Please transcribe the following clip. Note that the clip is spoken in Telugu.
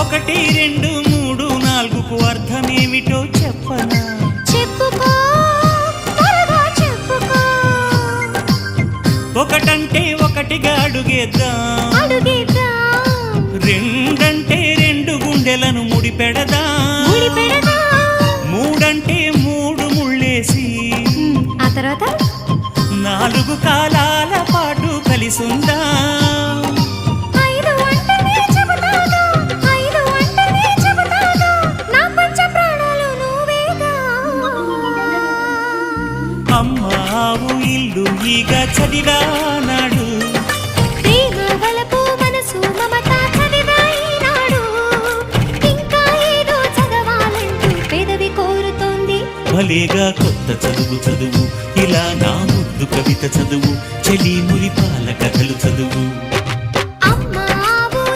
ఒకటి రెండు మూడు నాలుగుకు అర్థమేమిటో చెప్పనా? చెప్పుకో త్వరగా చెప్పుకో. ఒకటంటే ఒకటిగా అడుగేద్దాం, రెండంటే రెండు గుండెలను ముడిపెడదాం, మూడంటే మూడు ముళ్ళేసి ఆ తర్వాత నాలుగు కాలాల పాటు కలిసుందాం. అమ్మావు ఇల్లు ఈగ చదివానాడు, ప్రేమ వలపు మనసు మమత చదివాయినాడు. ఇంకా ఏదో చదవాలంటూ పెదవి కోరుతోంది. భలేగా కొత్త చదువు చదువు, ఇలా నా ముద్దు కవిత చదువు, చెలి మురిపాల కథలు చదువు.